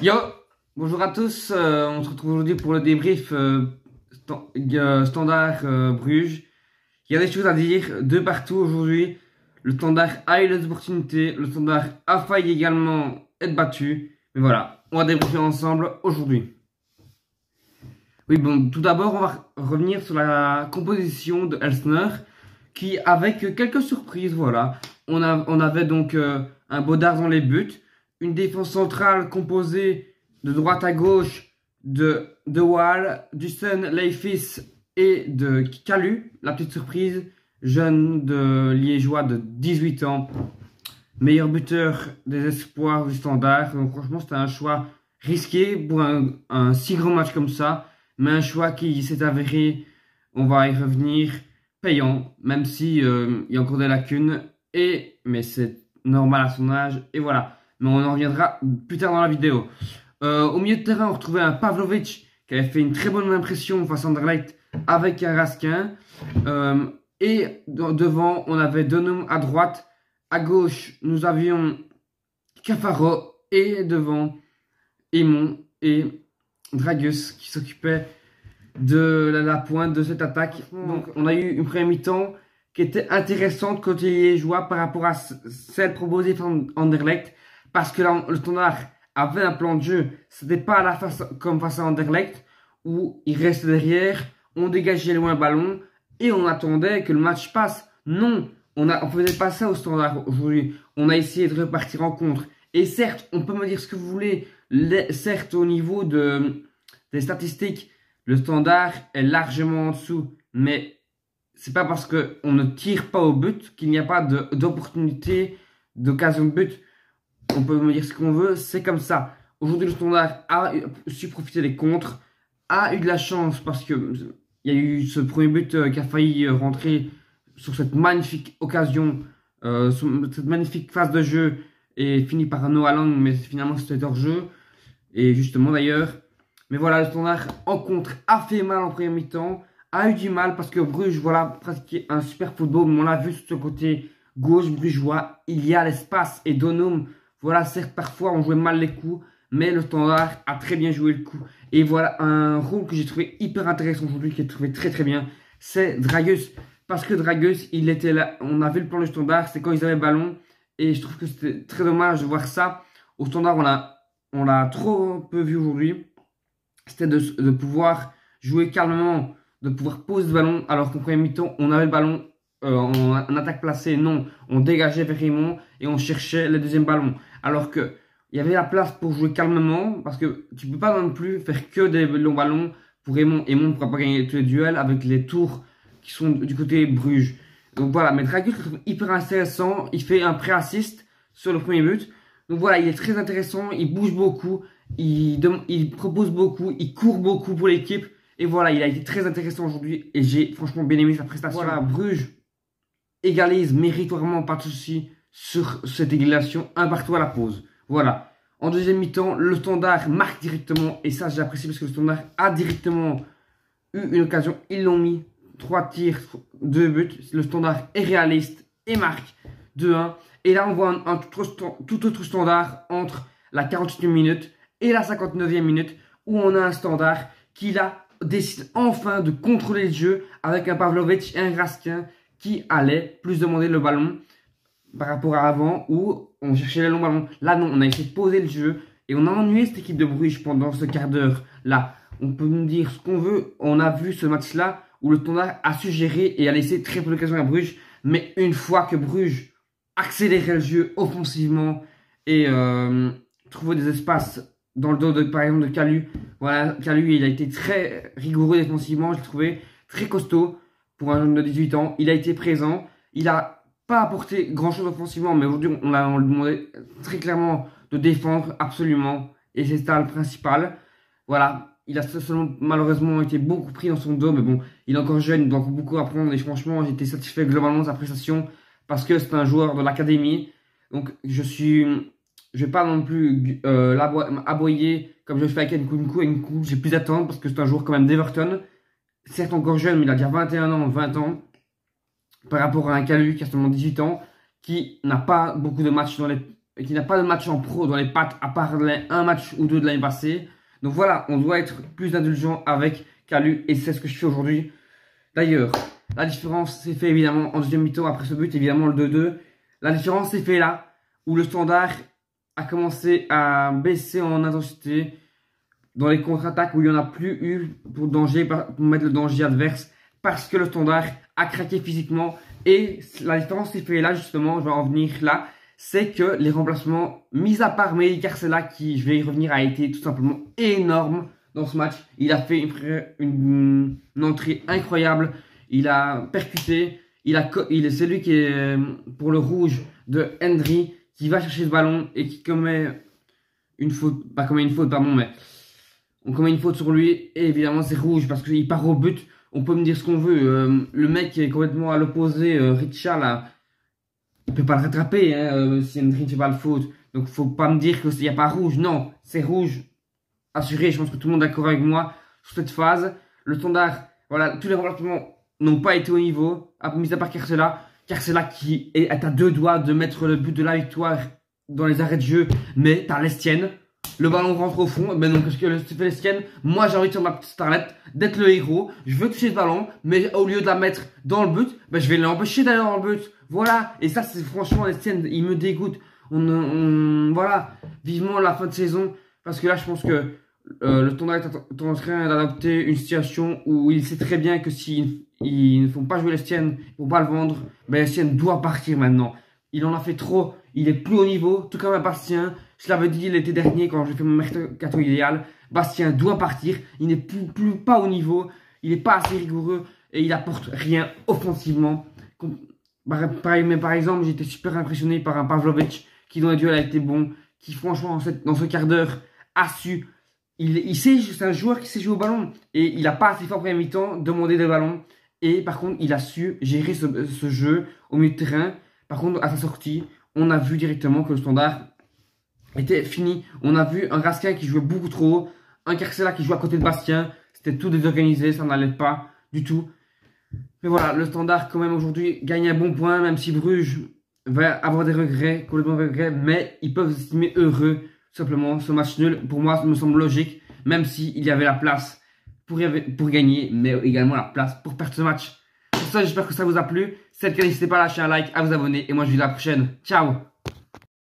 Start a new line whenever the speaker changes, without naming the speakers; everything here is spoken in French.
Yo, bonjour à tous, on se retrouve aujourd'hui pour le débrief Standard Bruges. Il y a des choses à dire de partout aujourd'hui. Le Standard a eu les opportunités, le Standard a failli également être battu. Mais voilà, on va débriefer ensemble aujourd'hui. Oui, bon, tout d'abord, on va revenir sur la composition de Elsner, qui, avec quelques surprises, voilà. On avait donc un Baudard dans les buts, une défense centrale composée de droite à gauche de Waal, Dussen, Leifis et de Calu. La petite surprise, jeune de Liégeois de 18 ans, meilleur buteur des espoirs du Standard. Donc franchement, c'était un choix risqué pour un si grand match comme ça, mais un choix qui s'est avéré, on va y revenir, payant, même si il y a encore des lacunes, mais c'est normal à son âge, et voilà. Mais on en reviendra plus tard dans la vidéo. Au milieu de terrain, on retrouvait un Pavlovic qui avait fait une très bonne impression face à Anderlecht avec un Raskin. Et devant, on avait Donum à droite. À gauche, nous avions Cafaro. Et devant, Aymon et Dragus qui s'occupaient de la pointe de cette attaque. Donc, on a eu une première mi-temps qui était intéressante côté liégeois par rapport à celle proposée par Anderlecht. Parce que là, le Standard avait un plan de jeu. C'était pas à la face, comme face à Anderlecht où il restait derrière, on dégageait loin le ballon et on attendait que le match passe. Non, on faisait pas ça au Standard aujourd'hui. On a essayé de repartir en contre. Et certes, on peut me dire ce que vous voulez. Certes, au niveau des statistiques, le Standard est largement en dessous. Mais c'est pas parce qu'on ne tire pas au but qu'il n'y a pas d'opportunité, d'occasion de but. On peut me dire ce qu'on veut, c'est comme ça. Aujourd'hui, le Standard a su profiter des contres, a eu de la chance parce que il y a eu ce premier but qui a failli rentrer sur cette magnifique occasion, cette magnifique phase de jeu et fini par Noah Lang, mais finalement c'était hors jeu. Et justement d'ailleurs, mais voilà, le Standard en contre a fait mal en première mi-temps, a eu du mal parce que Bruges, voilà, pratiquait un super football. Mais on l'a vu sur ce côté gauche brugeois, il y a l'espace et Donum. Voilà, certes, parfois, on jouait mal les coups, mais le Standard a très bien joué le coup. Et voilà, un rôle que j'ai trouvé hyper intéressant aujourd'hui, qui est trouvé très très bien, c'est Dragus. Parce que Dragus, il était là, on a vu le plan du Standard, c'est quand ils avaient le ballon. Et je trouve que c'était très dommage de voir ça. Au Standard, on l'a trop peu vu aujourd'hui. C'était de pouvoir jouer calmement, de pouvoir poser le ballon, alors qu'en premier mi-temps, on avait le ballon. En attaque placée, non, on dégageait vers Aymon et on cherchait le deuxième ballon. Alors que il y avait la place pour jouer calmement, parce que tu peux pas non plus faire que des longs ballons pour Aymon. Aymon ne pourra pas gagner tous les duels avec les tours qui sont du côté Bruges. Donc voilà, mais Dragus, je trouve hyper intéressant. Il fait un pré-assist sur le premier but. Donc voilà, il est très intéressant, il bouge beaucoup, il propose beaucoup, il court beaucoup pour l'équipe. Et voilà, il a été très intéressant aujourd'hui et j'ai franchement bien aimé sa prestation. Voilà, Bruges égalise méritoirement, pas de souci, sur cette égalisation, un partout à la pause. Voilà. En deuxième mi-temps, le Standard marque directement, et ça j'apprécie parce que le Standard a directement eu une occasion, ils l'ont mis, 3 tirs, 2 buts, le Standard est réaliste et marque 2-1. Et là on voit un tout autre Standard entre la 48e minute et la 59e minute, où on a un Standard qui là décide enfin de contrôler le jeu avec un Pavlovic et un Raskin qui allait plus demander le ballon par rapport à avant où on cherchait les longs ballons. Là non, on a essayé de poser le jeu et on a ennuyé cette équipe de Bruges pendant ce quart d'heure là. On peut nous dire ce qu'on veut, on a vu ce match là où le Standard a su gérer et a laissé très peu d'occasions à Bruges, mais une fois que Bruges accélérait le jeu offensivement et trouvait des espaces dans le dos par exemple de Calu, voilà, Calu il a été très rigoureux défensivement, je l'ai trouvé très costaud. Pour un jeune de 18 ans, il a été présent, il n'a pas apporté grand chose offensivement, mais aujourd'hui on lui demandait très clairement de défendre absolument, et c'est ça le principal. Voilà, il a seulement malheureusement été beaucoup pris dans son dos, mais bon, il est encore jeune, il doit encore beaucoup apprendre, et franchement j'ai été satisfait globalement de sa prestation, parce que c'est un joueur de l'académie, donc je vais pas non plus aboyer comme je le fais avec Nkunku, j'ai plus d'attente, parce que c'est un joueur quand même d'Everton. Certes encore jeune, mais il a déjà 21 ans, 20 ans, par rapport à un Calu qui a seulement 18 ans, qui n'a pas beaucoup de matchs qui n'a pas de match en pro dans les pattes, à part un match ou deux de l'année passée. Donc voilà, on doit être plus indulgent avec Kalu, et c'est ce que je fais aujourd'hui. D'ailleurs, la différence s'est fait évidemment en deuxième mi-temps, après ce but, évidemment le 2-2. La différence s'est fait là, où le Standard a commencé à baisser en intensité dans les contre-attaques, où il n'y en a plus eu pour mettre le danger adverse, parce que le Standard a craqué physiquement. Et la différence s'est fait là, justement, je vais en venir là, c'est que les remplacements, mis à part Mehdi Carcela, qui, je vais y revenir, a été tout simplement énorme dans ce match. Il a fait une entrée incroyable, il a percuté, c'est lui qui est pour le rouge de Hendry, qui va chercher ce ballon et qui commet une faute, pas commet une faute, pardon, mais on commet une faute sur lui, et évidemment c'est rouge parce qu'il part au but. On peut me dire ce qu'on veut, le mec est complètement à l'opposé, Richa là, il peut pas le rattraper si Hendry ne fait pas le faute. Donc faut pas me dire qu'il n'y a pas rouge, non, c'est rouge, assuré. Je pense que tout le monde est d'accord avec moi sur cette phase. Le Standard, voilà, tous les remplacements n'ont pas été au niveau, mis à part Carcela. Carcela qui est à deux doigts de mettre le but de la victoire dans les arrêts de jeu, mais t'as Lestienne. Le ballon rentre au fond, ben donc, qu'est-ce que fait Lestienne? Moi j'ai envie de faire ma petite starlette, d'être le héros. Je veux toucher le ballon, mais au lieu de la mettre dans le but, ben je vais l'empêcher d'aller dans le but. Voilà, et ça c'est franchement Lestienne, il me dégoûte. Voilà, vivement la fin de saison, parce que là je pense que le Standard est en train d'adopter une situation où il sait très bien que s'ils ne font pas jouer Lestienne pour pas le vendre, ben Lestienne doit partir maintenant. Il en a fait trop, il est plus haut niveau, tout comme Bastien. Je l'avais dit l'été dernier quand j'ai fait mon mercato idéal. Bastien doit partir, il n'est plus pas au niveau, il n'est pas assez rigoureux et il apporte rien offensivement. Mais par exemple, j'étais super impressionné par un Pavlovic qui dans les duels a été bon, qui franchement dans ce quart d'heure a su. C'est un joueur qui sait jouer au ballon et il n'a pas assez fort premier mi-temps demander des ballons, et par contre il a su gérer ce jeu au milieu de terrain. Par contre à sa sortie, on a vu directement que le Standard était fini. On a vu un Raskin qui jouait beaucoup trop haut, un Carcela qui jouait à côté de Bastien, c'était tout désorganisé, ça n'allait pas du tout. Mais voilà, le Standard quand même aujourd'hui gagne un bon point, même si Bruges va avoir des regrets, complètement des regrets, mais ils peuvent s'estimer heureux. Simplement, ce match nul, pour moi, me semble logique, même s'il y avait la place pour gagner, mais également la place pour perdre ce match. Pour ça, j'espère que ça vous a plu. Si c'est le cas, n'hésitez pas à lâcher un like, à vous abonner, et moi je vous dis à la prochaine. Ciao!